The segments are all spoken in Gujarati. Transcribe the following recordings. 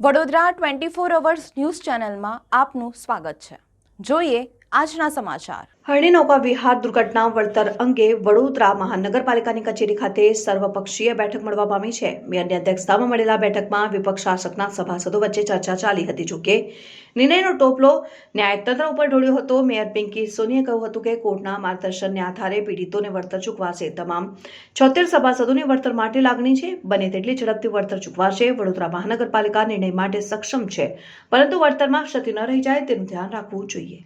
વડોદરા 24 અવર્સ ન્યૂઝ ચેનલમાં આપનું સ્વાગત છે। જોઈએ આજના સમાચાર। હરણી નૌકા વિહાર દુર્ઘટના વળતર અંગે વડોદરા મહાનગરપાલિકાની કચેરી ખાતે સર્વપક્ષીય બેઠક મળવા પામી છે। મેયરની અધ્યક્ષતામાં મળેલા બેઠકમાં વિપક્ષ શાસકના સભાસદો વચ્ચે ચર્ચા ચાલી હતી। જોકે નિર્ણયનો ટોપલો ન્યાયતંત્ર ઉપર ઢોળ્યો હતો। મેયર પિંકી સોનીએ કહ્યું હતું કે કોર્ટના માર્ગદર્શનને આધારે પીડિતોને વળતર ચૂકવાશે। તમામ 76 સભાસદોની વળતર માટે લાગણી છે। બને તેટલી ઝડપથી વળતર ચૂકવાશે। વડોદરા મહાનગરપાલિકા નિર્ણય માટે સક્ષમ છે, પરંતુ વળતરમાં ક્ષતિ ન રહી જાય તેનું ધ્યાન રાખવું જોઈએ।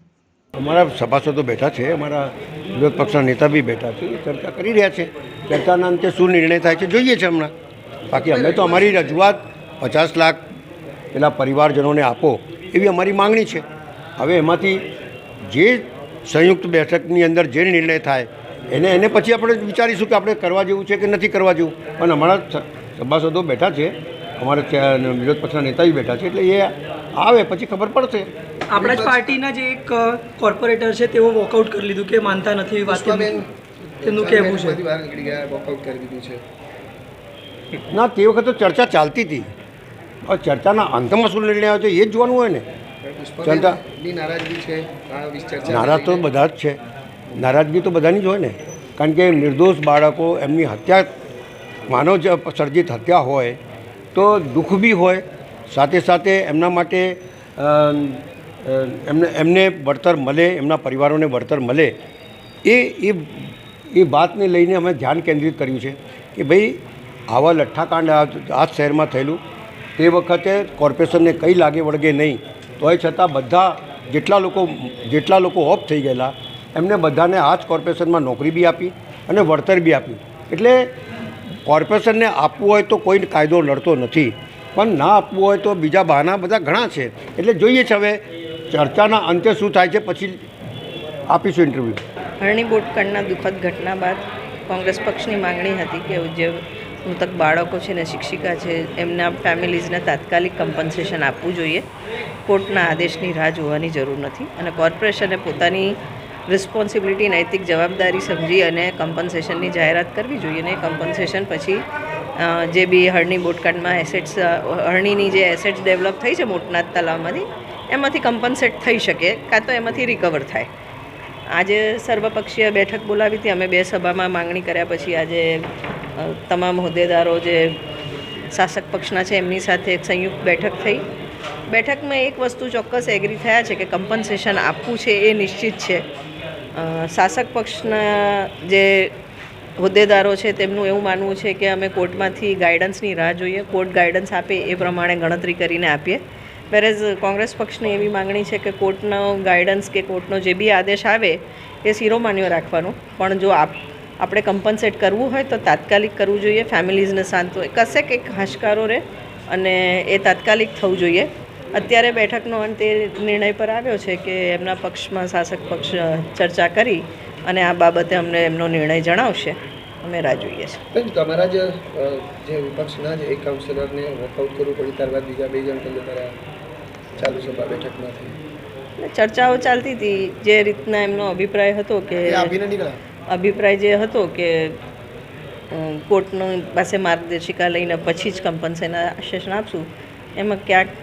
અમારા સભાસદો બેઠા છે, અમારા વિરોધ પક્ષના નેતા બી બેઠા છે, ચર્ચા કરી રહ્યા છે। ચર્ચાના અંતે શું નિર્ણય થાય છે જોઈએ છે હમણાં। બાકી અમે તો અમારી રજૂઆત 50 લાખ પેલા પરિવારજનોને આપો એવી અમારી માંગણી છે। હવે એમાંથી જે સંયુક્ત બેઠકની અંદર જે નિર્ણય થાય એને પછી આપણે વિચારીશું કે આપણે કરવા જેવું છે કે નથી કરવા જેવું। પણ અમારા સભાસદો બેઠા છે, અમારા વિરોધ પક્ષના નેતા બી બેઠા છે, એટલે એ આવે પછી ખબર પડશે। આપણા જ પાર્ટીના જે એક કોર્પોરેટર છે તેઓ વોકઆઉટ કરી લીધું કે માનતા નથી વાત, તેમનું કહેવું છે। ના, તે વખતે તો ચર્ચા ચાલતી હતી। હવે ચર્ચાના અંતમાં શું નિર્ણય આવે છે એ જ જોવાનું હોય ને। ચર્ચા નારાજ તો બધા જ છે, નારાજગી તો બધાની જ હોય ને, કારણ કે નિર્દોષ બાળકો એમની હત્યા, માનવ સર્જિત હત્યા હોય તો દુઃખ બી હોય, સાથે સાથે એમના માટે એમને વળતર મળે, એમના પરિવારોને વળતર મળે એ વાતને લઈને અમે ધ્યાન કેન્દ્રિત કર્યું છે કે ભાઈ આવા લઠ્ઠાકાંડ આ શહેરમાં થયેલું તે વખતે કોર્પોરેશનને કંઈ લાગે વળગે નહીં, તોય છતાં બધા જેટલા લોકો ઓફ થઈ ગયેલા એમને બધાને આ જ કોર્પોરેશનમાં નોકરી બી આપી અને વળતર બી આપ્યું। એટલે કોર્પોરેશનને આપવું હોય તો કોઈ કાયદો લડતો નથી, પણ ના આપવું હોય તો બીજા બહાના બધા ઘણા છે। એટલે જોઈએ છે હવે ચર્ચાના અંતે શું થાય છે પછી આપીશું ઇન્ટરવ્યૂ। હરણી બોટકાંડના દુઃખદ ઘટના બાદ કોંગ્રેસ પક્ષની માંગણી હતી કે જે મૃતક બાળકો છે ને શિક્ષિકા છે એમના ફેમિલીઝને તાત્કાલિક કમ્પન્સેશન આપવું જોઈએ। કોર્ટના આદેશની રાહ જોવાની જરૂર નથી અને કોર્પોરેશને પોતાની રિસ્પોન્સિબિલિટી, નૈતિક જવાબદારી સમજી અને કમ્પન્સેશનની જાહેરાત કરવી જોઈએ। અને કમ્પન્સેશન પછી જે બી હરણી બોટકાંડમાં એસેટ્સ, હરણીની જે એસેટ્સ ડેવલપ થઈ છે મોટનાથ તલાવમાંથી, એમાંથી કમ્પન્સેટ થઈ શકે કાં તો એમાંથી રિકવર થાય। આજે સર્વપક્ષીય બેઠક બોલાવી હતી અમે 2 સભામાં માંગણી કર્યા પછી આજે તમામ હોદ્દેદારો જે શાસક પક્ષના છે એમની સાથે એક સંયુક્ત બેઠક થઈ। બેઠકમાં એક વસ્તુ ચોક્કસ એગ્રી થયા છે કે કમ્પન્સેશન આપવું છે એ નિશ્ચિત છે। શાસક પક્ષના જે હોદ્દેદારો છે તેમનું એવું માનવું છે કે અમે કોર્ટમાંથી ગાઈડન્સની રાહ જોઈએ, કોર્ટ ગાઈડન્સ આપે એ પ્રમાણે ગણતરી કરીને આપીએ। વેરેઝ કોંગ્રેસ પક્ષની એવી માંગણી છે કે કોર્ટનો ગાઈડન્સ કે કોર્ટનો જે બી આદેશ આવે એ શિરોમાન્યો રાખવાનો, પણ જો આપણે કમ્પન્સેટ કરવું હોય તો તાત્કાલિક કરવું જોઈએ। ફેમિલીઝને શાંત હોય, કશેક એક હાશકારો રહે અને એ તાત્કાલિક થવું જોઈએ। અત્યારે બેઠકનો અંત એ નિર્ણય પર આવ્યો છે કે એમના પક્ષમાં શાસક પક્ષ ચર્ચા કરી અને આ બાબતે અમને એમનો નિર્ણય જણાવશે। અમે રાહ જોઈએ છીએ। તમારા જે વિપક્ષના જ એક કાઉન્સિલરને વોકઆઉટ કરવું પડ્યું, ત્યારબાદ બીજા 2 જણ તમને તારા ચાલુ સભા બેઠકમાંથી ચર્ચાઓ ચાલતી હતી। જે રીતના એમનો અભિપ્રાય હતો કે જે હતો કે કોર્ટનો પાસે માર્ગદર્શિકા લઈને પછી જ કમ્પન્સેશન આપશું, એમાં ક્યાંક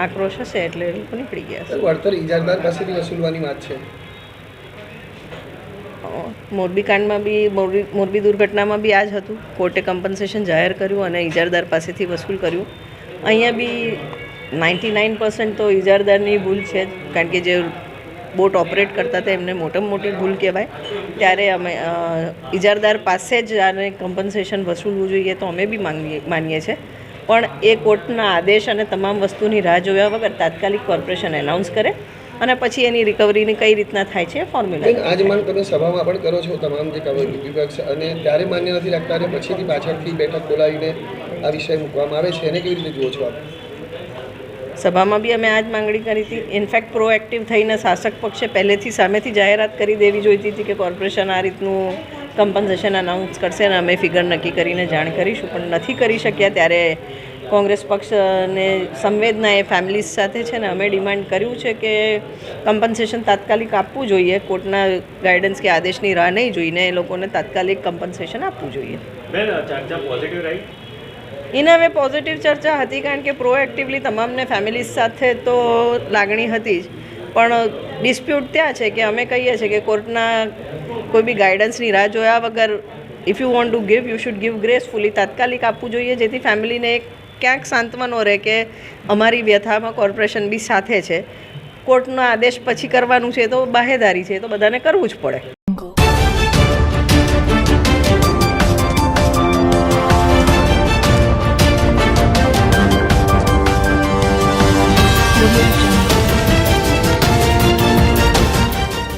આક્રોશ હશે એટલે એ લોકો નીકળી ગયા। વળતર ઇજારદાર પાસેથી વસૂલવાની વાત છે। મોરબી કાંડમાં બી, મોરબી દુર્ઘટનામાં બી આ જ હતું, કોર્ટે કમ્પન્સેશન જાહેર કર્યું અને ઇજારદાર પાસેથી વસૂલ કર્યું। અહીંયા બી 99% તો ઇજારદારની ભૂલ છે જ, કારણ કે જે બોટ ઓપરેટ કરતા હતા એમને મોટામાં મોટી ભૂલ કહેવાય। ત્યારે અમે ઇજારદાર પાસે જ આને કમ્પન્સેશન વસૂલવું જોઈએ તો અમે બી માનીએ છીએ, પણ એ કોર્ટના આદેશ અને તમામ વસ્તુની રાહ જોયા વગર તાત્કાલિક કોર્પોરેશન એનાઉન્સ કરે અને પછી એની રિકવરીની કઈ રીતના થાય છે એ ફોર્મ્યુલા। આજ માંગ તમે સભામાં પણ કરો છો તમામ જે વિપક્ષ, અને ત્યારે માન્ય નથી રાખતા અને પછીથી પાછળથી બેઠક બોલાવીને આ વિષય મૂકવામાં આવે છે, એને કેવી રીતે જુઓ છો આપ? સભામાં બી અમે આ જ માંગણી કરી હતી। ઇનફેક્ટ પ્રોએક્ટિવ થઈને શાસક પક્ષે પહેલેથી સામેથી જાહેરાત કરી દેવી જોઈતી હતી કે કોર્પોરેશન આ રીતનું કમ્પન્સેશન અનાઉન્સ કરશે અને અમે ફિગર નક્કી કરીને જાણ કરીશું, પણ નથી કરી શક્યા। ત્યારે કોંગ્રેસ પક્ષને સંવેદના એ ફેમિલીઝ સાથે છે ને અમે ડિમાન્ડ કર્યું છે કે કમ્પન્સેશન તાત્કાલિક આપવું જોઈએ। કોર્ટના ગાઈડન્સ કે આદેશની રાહ નહીં જોઈને એ લોકોને તાત્કાલિક કમ્પન્સેશન આપવું જોઈએ। ઇન હવે પોઝિટિવ ચર્ચા હતી, કારણ કે પ્રોએક્ટિવલી તમામને ફેમિલીઝ સાથે તો લાગણી હતી જ, પણ ડિસ્પ્યુટ ત્યાં છે કે અમે કહીએ છીએ કે કોર્ટના કોઈ બી ગાઈડન્સની રાહ જોયા વગર if you want to give you should give gracefully, તાત્કાલિક આપવું જોઈએ, જેથી ફેમિલીને એક ક્યાંક સાંત્વનો રહે કે અમારી વ્યથામાં કોર્પોરેશન બી સાથે છે. કોર્ટનો આદેશ પછી કરવાનું છે તો બાહેદારી છે, તો બધાને કરવું જ પડે.